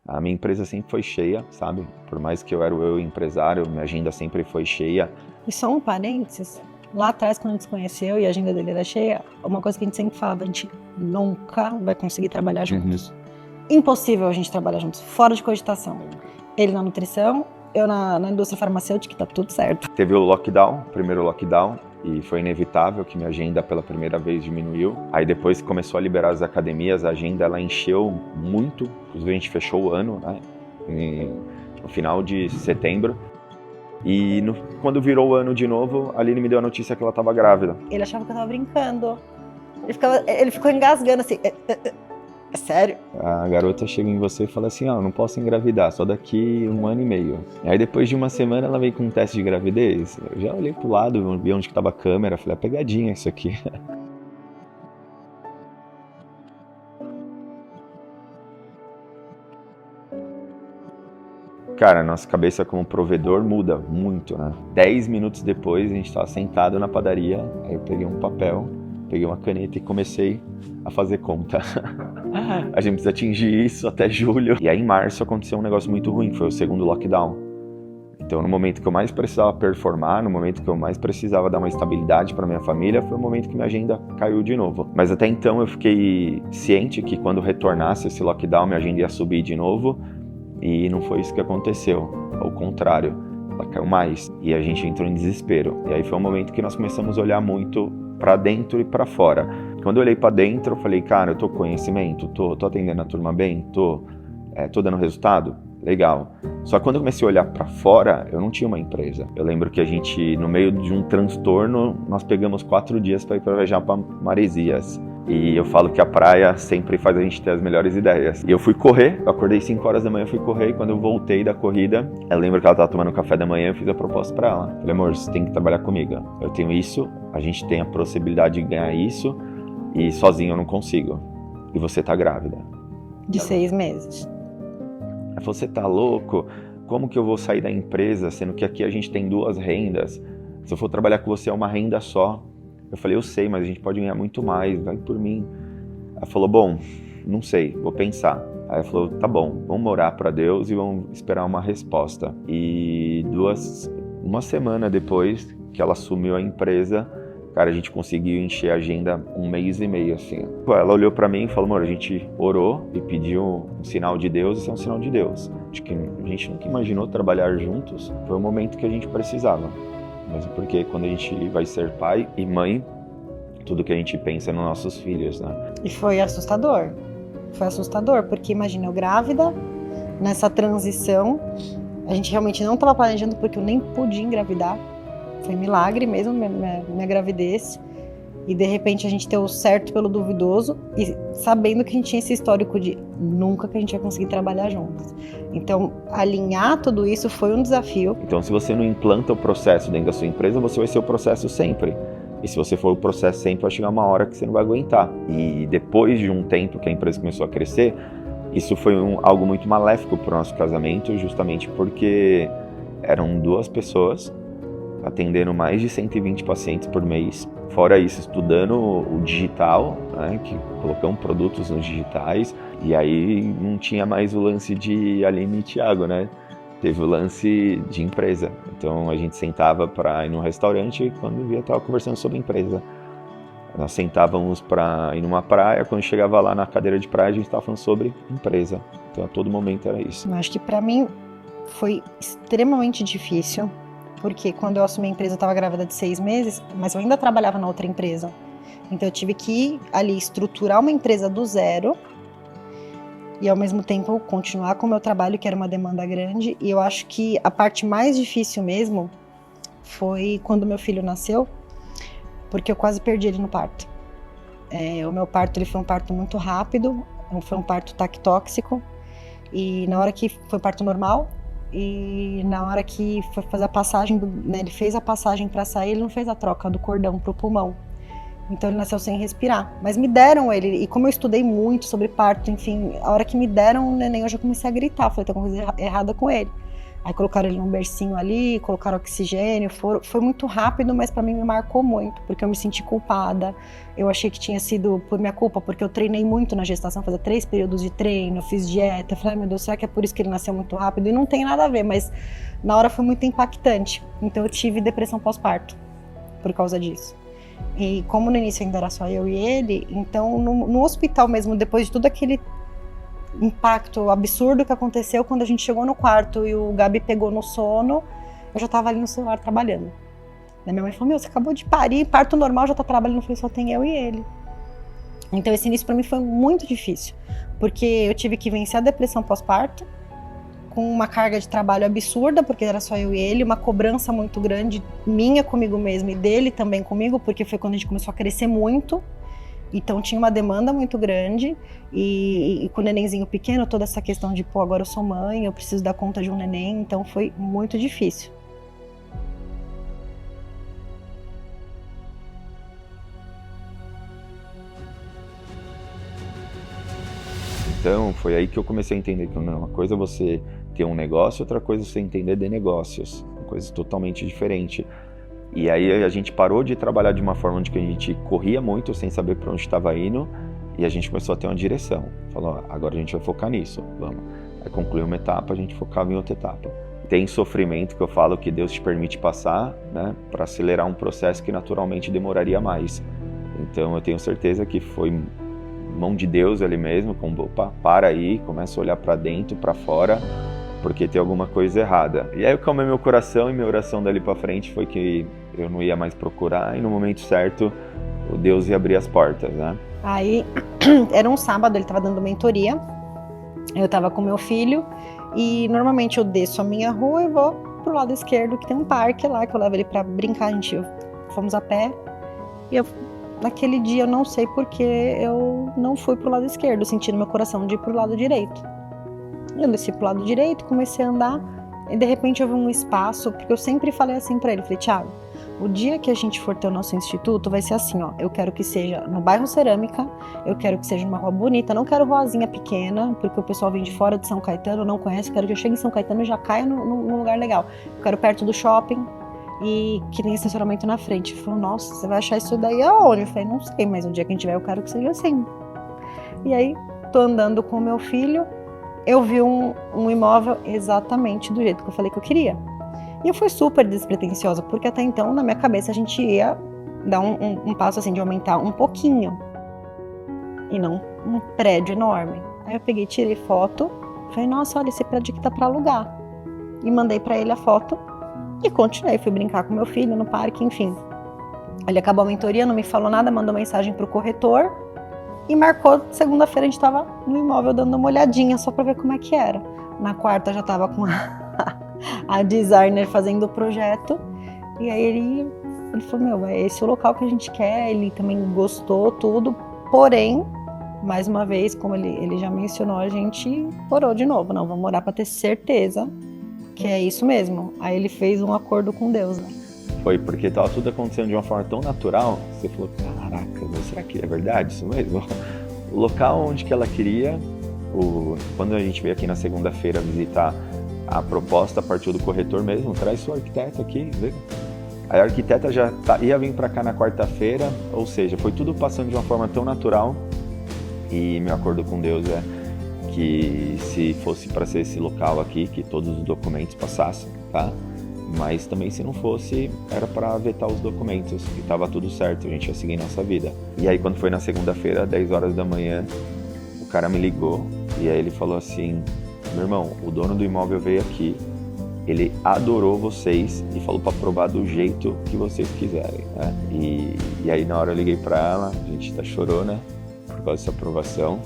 A minha empresa sempre foi cheia, sabe? Por mais que eu era o empresário, minha agenda sempre foi cheia. E só um parênteses, lá atrás quando a gente se conheceu e a agenda dele era cheia, uma coisa que a gente sempre falava, a gente nunca vai conseguir trabalhar juntos. Impossível a gente trabalhar juntos, fora de cogitação. Ele na nutrição, eu na indústria farmacêutica, tá tudo certo. Teve o lockdown, o primeiro lockdown, e foi inevitável que minha agenda pela primeira vez diminuiu. Aí depois que começou a liberar as academias, a agenda ela encheu muito. Inclusive a gente fechou o ano, né? No final de setembro. E quando virou o ano de novo, a Aline me deu a notícia que ela estava grávida. Ele achava que eu tava brincando. Ele ficou engasgando assim. É sério? A garota chega em você e fala assim, eu não posso engravidar, só daqui 1 ano e meio. Aí depois de uma semana ela veio com um teste de gravidez. Eu já olhei pro lado, vi onde estava a câmera, falei, pegadinha isso aqui. Cara, a nossa cabeça como provedor muda muito, né? 10 minutos depois a gente estava sentado na padaria, aí eu peguei um papel, peguei uma caneta e comecei a fazer conta. A gente precisa atingir isso até julho. E aí em março aconteceu um negócio muito ruim, foi o segundo lockdown. Então no momento que eu mais precisava performar, no momento que eu mais precisava dar uma estabilidade para minha família, foi o momento que minha agenda caiu de novo. Mas até então eu fiquei ciente que quando retornasse esse lockdown, minha agenda ia subir de novo. E não foi isso que aconteceu, ao contrário, ela caiu mais e a gente entrou em desespero. E aí foi um momento que nós começamos a olhar muito para dentro e para fora. Quando eu olhei para dentro, eu falei, cara, eu tô com conhecimento, tô atendendo a turma bem, tô dando resultado, legal. Só que quando eu comecei a olhar para fora, eu não tinha uma empresa. Eu lembro que a gente, no meio de um transtorno, nós pegamos 4 dias para ir para viajar para Maresias. E eu falo que a praia sempre faz a gente ter as melhores ideias. E eu fui correr, eu acordei 5 horas da manhã, fui correr, e quando eu voltei da corrida, eu lembro que ela estava tomando café da manhã, eu fiz a proposta para ela. Falei, amor, você tem que trabalhar comigo. Eu tenho isso, a gente tem a possibilidade de ganhar isso, e sozinho eu não consigo. E você tá grávida. De 6 meses. Ela falou, você tá louco? Como que eu vou sair da empresa, sendo que aqui a gente tem 2 rendas? Se eu for trabalhar com você é uma renda só. Eu falei, eu sei, mas a gente pode ganhar muito mais, vai por mim. Ela falou, bom, não sei, vou pensar. Aí ela falou, tá bom, vamos orar para Deus e vamos esperar uma resposta. E uma semana depois que ela assumiu a empresa, cara, a gente conseguiu encher a agenda 1 mês e meio, assim. Ela olhou para mim e falou, amor, a gente orou e pediu um sinal de Deus, isso é um sinal de Deus. Acho que a gente nunca imaginou trabalhar juntos, foi o momento que a gente precisava. Mesmo porque quando a gente vai ser pai e mãe, tudo que a gente pensa é nos nossos filhos, né? E foi assustador. Foi assustador, porque imagina, eu grávida, nessa transição, a gente realmente não estava planejando porque eu nem podia engravidar. Foi milagre mesmo, minha gravidez. E de repente a gente ter o certo pelo duvidoso e sabendo que a gente tinha esse histórico de nunca que a gente vai conseguir trabalhar juntos. Então, alinhar tudo isso foi um desafio. Então, se você não implanta o processo dentro da sua empresa, você vai ser o processo sempre. E se você for o processo sempre, vai chegar uma hora que você não vai aguentar. E depois de um tempo que a empresa começou a crescer, isso foi algo muito maléfico para o nosso casamento, justamente porque eram 2 pessoas atendendo mais de 120 pacientes por mês. Fora isso, estudando o digital, né, que colocamos produtos nos digitais, e aí não tinha mais o lance de Aline e Thiago, né? Teve o lance de empresa. Então a gente sentava para ir num restaurante e quando via estava conversando sobre empresa. Nós sentávamos para ir numa praia, quando chegava lá na cadeira de praia a gente estava falando sobre empresa. Então a todo momento era isso. Eu acho que para mim foi extremamente difícil. Porque quando eu assumi a empresa eu estava grávida de 6 meses, mas eu ainda trabalhava na outra empresa. Então eu tive que ali estruturar uma empresa do zero e ao mesmo tempo continuar com o meu trabalho, que era uma demanda grande. E eu acho que a parte mais difícil mesmo foi quando meu filho nasceu, porque eu quase perdi ele no parto. O meu parto ele foi um parto muito rápido, foi um parto tactóxico, e na hora que foi parto normal, e na hora que foi fazer a passagem, ele fez a passagem para sair, ele não fez a troca do cordão pro pulmão. Então ele nasceu sem respirar. Mas me deram ele, e como eu estudei muito sobre parto, enfim, a hora que me deram o neném eu já comecei a gritar, falei, tem alguma coisa errada com ele. Aí colocaram ele num bercinho ali, colocaram oxigênio, foi muito rápido, mas pra mim me marcou muito, porque eu me senti culpada. Eu achei que tinha sido por minha culpa, porque eu treinei muito na gestação, fazia 3 períodos de treino, eu fiz dieta. Eu falei, meu Deus, será que é por isso que ele nasceu muito rápido? E não tem nada a ver, mas na hora foi muito impactante. Então eu tive depressão pós-parto por causa disso. E como no início ainda era só eu e ele, então no hospital mesmo, depois de tudo aquele impacto absurdo que aconteceu, quando a gente chegou no quarto e o Gabi pegou no sono, eu já tava ali no celular trabalhando. Daí minha mãe falou, você acabou de parir, parto normal, já tá trabalhando. Eu falei, só tem eu e ele. Então esse início pra mim foi muito difícil, porque eu tive que vencer a depressão pós-parto, com uma carga de trabalho absurda, porque era só eu e ele, uma cobrança muito grande, minha comigo mesma e dele também comigo, porque foi quando a gente começou a crescer muito. Então tinha uma demanda muito grande e com o nenenzinho pequeno, toda essa questão de, agora eu sou mãe, eu preciso dar conta de um neném, então foi muito difícil. Então foi aí que eu comecei a entender que uma coisa é você ter um negócio, outra coisa é você entender de negócios, coisas totalmente diferentes. E aí a gente parou de trabalhar de uma forma onde a gente corria muito sem saber para onde estava indo, e a gente começou a ter uma direção. Falou, agora a gente vai focar nisso, vamos. Aí concluiu uma etapa, a gente focava em outra etapa. Tem sofrimento que eu falo que Deus te permite passar, né, para acelerar um processo que naturalmente demoraria mais. Então eu tenho certeza que foi mão de Deus ali mesmo, como, opa, para aí, começa a olhar para dentro, para fora, porque tem alguma coisa errada. E aí eu calmei meu coração, e minha oração dali para frente foi que eu não ia mais procurar, e no momento certo o Deus ia abrir as portas, né? Aí era um sábado, ele estava dando mentoria, eu estava com meu filho, e normalmente eu desço a minha rua e vou pro lado esquerdo, que tem um parque lá, que eu levo ele para brincar, fomos a pé, e naquele dia eu não sei porque eu não fui pro lado esquerdo, eu senti no meu coração de ir pro lado direito. Eu desci pro lado direito, comecei a andar, e de repente eu vi um espaço, porque eu sempre falei assim pra ele, falei, Thiago, o dia que a gente for ter o nosso instituto, vai ser assim, eu quero que seja no bairro Cerâmica, eu quero que seja numa rua bonita, não quero ruazinha pequena, porque o pessoal vem de fora de São Caetano, não conhece, quero que eu chegue em São Caetano e já caia num lugar legal. Eu quero perto do shopping, e que tem estacionamento na frente. Ele falou, nossa, você vai achar isso daí aonde? Eu falei, não sei, mas o dia que a gente tiver, eu quero que seja assim. E aí, tô andando com o meu filho, eu vi um imóvel exatamente do jeito que eu falei que eu queria. E eu fui super despretensiosa, porque até então, na minha cabeça, a gente ia dar um passo assim, de aumentar um pouquinho. E não um prédio enorme. Aí eu peguei, tirei foto, falei, nossa, olha, esse prédio aqui tá pra alugar. E mandei pra ele a foto e continuei, fui brincar com meu filho no parque, enfim. Ele acabou a mentoria, não me falou nada, mandou mensagem pro corretor e marcou, segunda-feira a gente tava no imóvel dando uma olhadinha só pra ver como é que era. Na quarta já tava com a designer fazendo o projeto, e aí ele falou, é esse o local que a gente quer, ele também gostou, tudo, porém, mais uma vez, como ele já mencionou, a gente orou de novo, não, vamos orar pra ter certeza que é isso mesmo. Aí ele fez um acordo com Deus, né? Foi porque tava tudo acontecendo de uma forma tão natural, você falou, caraca, será que é verdade isso mesmo? O local onde que ela queria, quando a gente veio aqui na segunda-feira visitar, a proposta partiu do corretor mesmo, traz seu arquiteto aqui, vê. Aí a arquiteta já ia vir para cá na quarta-feira, ou seja, foi tudo passando de uma forma tão natural, e meu acordo com Deus é que se fosse para ser esse local aqui, que todos os documentos passassem, tá? Mas também se não fosse, era para vetar os documentos, que tava tudo certo, a gente ia seguir nossa vida. E aí quando foi na segunda-feira, 10 horas da manhã, o cara me ligou, e aí ele falou assim, meu irmão, o dono do imóvel veio aqui, ele adorou vocês e falou para provar do jeito que vocês quiserem, né? E aí na hora eu liguei para ela, a gente até chorou, né? Por causa dessa aprovação.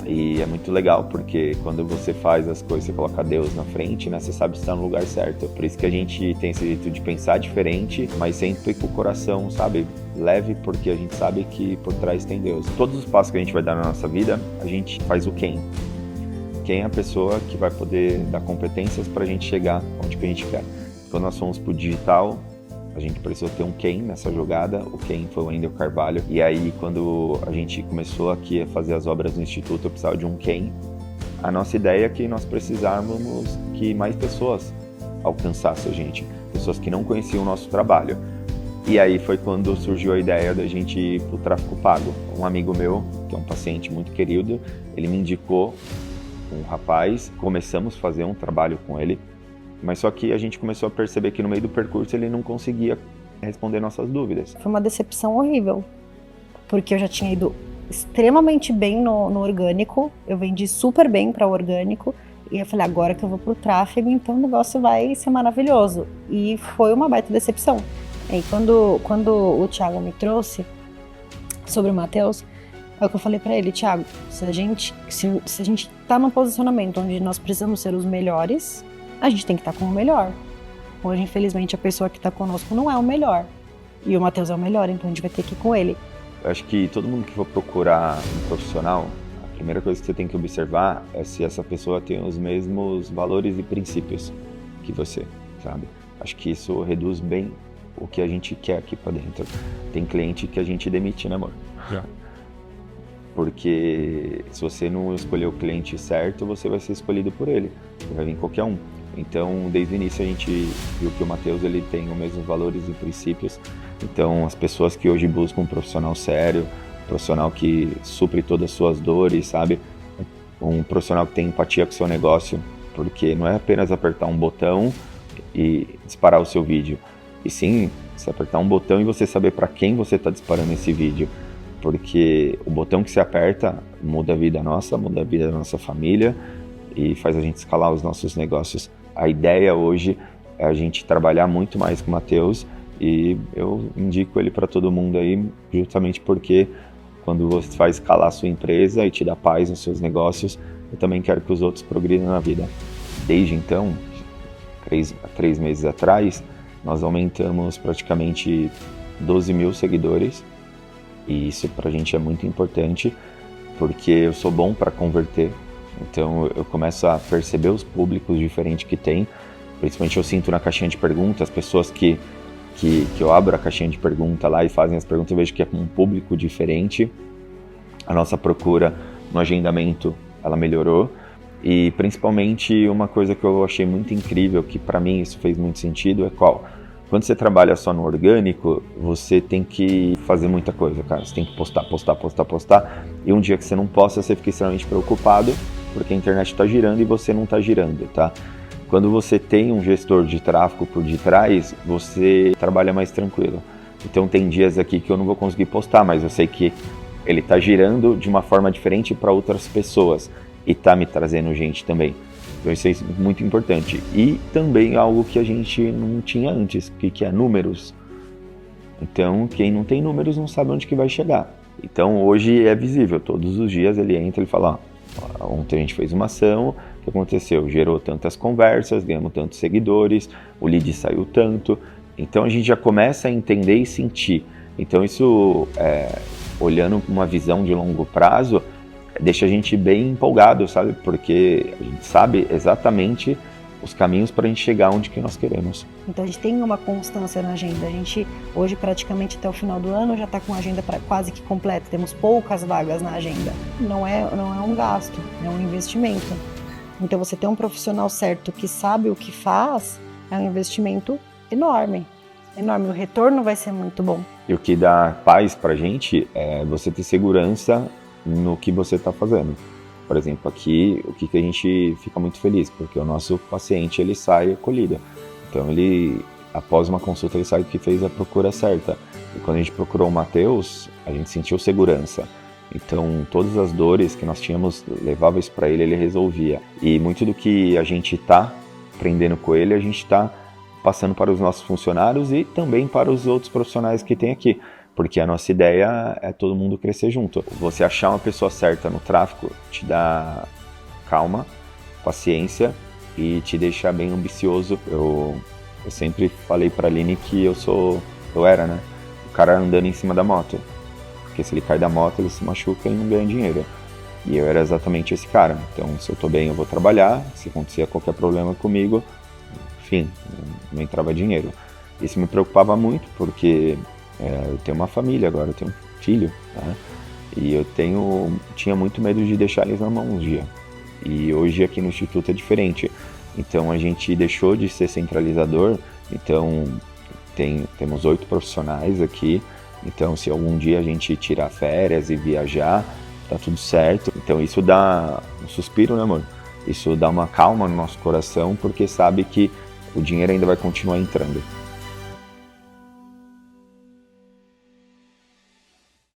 E é muito legal, porque quando você faz as coisas, você coloca Deus na frente, né? Você sabe estar no lugar certo. Por isso que a gente tem esse jeito de pensar diferente, mas sempre com o coração, sabe, leve, porque a gente sabe que por trás tem Deus. Todos os passos que a gente vai dar na nossa vida, a gente faz o quem. Quem é a pessoa que vai poder dar competências para a gente chegar onde que a gente quer. Quando nós fomos pro digital, a gente precisou ter um Ken nessa jogada, o Ken foi o Wendel Carvalho, e aí quando a gente começou aqui a fazer as obras no Instituto, eu precisava de um Ken. A nossa ideia é que nós precisávamos que mais pessoas alcançassem a gente, pessoas que não conheciam o nosso trabalho. E aí foi quando surgiu a ideia da gente ir para o tráfico pago. Um amigo meu, que é um paciente muito querido, ele me indicou um rapaz, começamos a fazer um trabalho com ele, mas só que a gente começou a perceber que no meio do percurso ele não conseguia responder nossas dúvidas. Foi uma decepção horrível, porque eu já tinha ido extremamente bem no orgânico, eu vendi super bem para o orgânico, e eu falei, agora que eu vou pro tráfego, então o negócio vai ser maravilhoso. E foi uma baita decepção. E quando o Thiago me trouxe sobre o Matheus, é o que eu falei para ele, Thiago, se a gente tá num posicionamento onde nós precisamos ser os melhores, a gente tem que estar com o melhor. Hoje, infelizmente, a pessoa que está conosco não é o melhor. E o Matheus é o melhor, então a gente vai ter que ir com ele. Eu acho que todo mundo que for procurar um profissional, a primeira coisa que você tem que observar é se essa pessoa tem os mesmos valores e princípios que você, sabe? Acho que isso reduz bem o que a gente quer aqui pra dentro. Tem cliente que a gente demite, né, amor? Já. Porque se você não escolher o cliente certo, você vai ser escolhido por ele. Vai vir qualquer um. Então, desde o início a gente viu que o Matheus ele tem os mesmos valores e princípios. Então, as pessoas que hoje buscam um profissional sério, um profissional que supre todas as suas dores, sabe? Um profissional que tem empatia com o seu negócio, porque não é apenas apertar um botão e disparar o seu vídeo. E sim, você apertar um botão e você saber para quem você está disparando esse vídeo. Porque o botão que você aperta muda a vida nossa, muda a vida da nossa família e faz a gente escalar os nossos negócios. A ideia hoje é a gente trabalhar muito mais com o Matheus e eu indico ele para todo mundo aí, justamente porque quando você faz escalar a sua empresa e te dá paz nos seus negócios, eu também quero que os outros progridam na vida. Desde então, 3 meses atrás, nós aumentamos praticamente 12 mil seguidores e isso pra gente é muito importante porque eu sou bom para converter. Então eu começo a perceber os públicos diferentes que tem, principalmente eu sinto na caixinha de perguntas, as pessoas que eu abro a caixinha de pergunta lá e fazem as perguntas, eu vejo que é um público diferente, a nossa procura no agendamento ela melhorou e principalmente uma coisa que eu achei muito incrível, que para mim isso fez muito sentido, é qual? Quando você trabalha só no orgânico, você tem que fazer muita coisa, cara. Você tem que postar. E um dia que você não posta, você fica extremamente preocupado, porque a internet está girando e você não está girando, tá? Quando você tem um gestor de tráfego por detrás, você trabalha mais tranquilo. Então tem dias aqui que eu não vou conseguir postar, mas eu sei que ele está girando de uma forma diferente para outras pessoas e está me trazendo gente também. Então isso é muito importante. E também algo que a gente não tinha antes, que é números. Então quem não tem números não sabe onde que vai chegar. Então hoje é visível, todos os dias ele entra e fala, ontem a gente fez uma ação, o que aconteceu? Gerou tantas conversas, ganhamos tantos seguidores, o lead saiu tanto. Então a gente já começa a entender e sentir. Então isso, olhando uma visão de longo prazo, deixa a gente bem empolgado, sabe? Porque a gente sabe exatamente os caminhos para a gente chegar onde que nós queremos. Então a gente tem uma constância na agenda. A gente hoje praticamente até o final do ano já está com a agenda quase que completa. Temos poucas vagas na agenda. Não é um gasto, é um investimento. Então você ter um profissional certo que sabe o que faz é um investimento enorme. Enorme. O retorno vai ser muito bom. E o que dá paz para a gente é você ter segurança no que você está fazendo. Por exemplo, aqui, o que a gente fica muito feliz, porque o nosso paciente, ele sai acolhido. Então, ele, após uma consulta, ele sabe que fez a procura certa. E quando a gente procurou o Matheus, a gente sentiu segurança. Então, todas as dores que nós tínhamos, levava isso para ele, ele resolvia. E muito do que a gente está aprendendo com ele, a gente está passando para os nossos funcionários e também para os outros profissionais que tem aqui. Porque a nossa ideia é todo mundo crescer junto. Você achar uma pessoa certa no tráfico te dá calma, paciência e te deixa bem ambicioso. Eu sempre falei pra Aline que eu era, né? O cara andando em cima da moto. Porque se ele cai da moto, ele se machuca e não ganha dinheiro. E eu era exatamente esse cara. Então, se eu tô bem, eu vou trabalhar. Se acontecer qualquer problema comigo, enfim, não entrava dinheiro. Isso me preocupava muito, porque eu tenho uma família agora, eu tenho um filho, né? E eu tinha muito medo de deixar eles na mão um dia. E hoje aqui no Instituto é diferente. Então a gente deixou de ser centralizador, então temos 8 profissionais aqui. Então se algum dia a gente tirar férias e viajar, tá tudo certo. Então isso dá um suspiro, né, amor? Isso dá uma calma no nosso coração, porque sabe que o dinheiro ainda vai continuar entrando.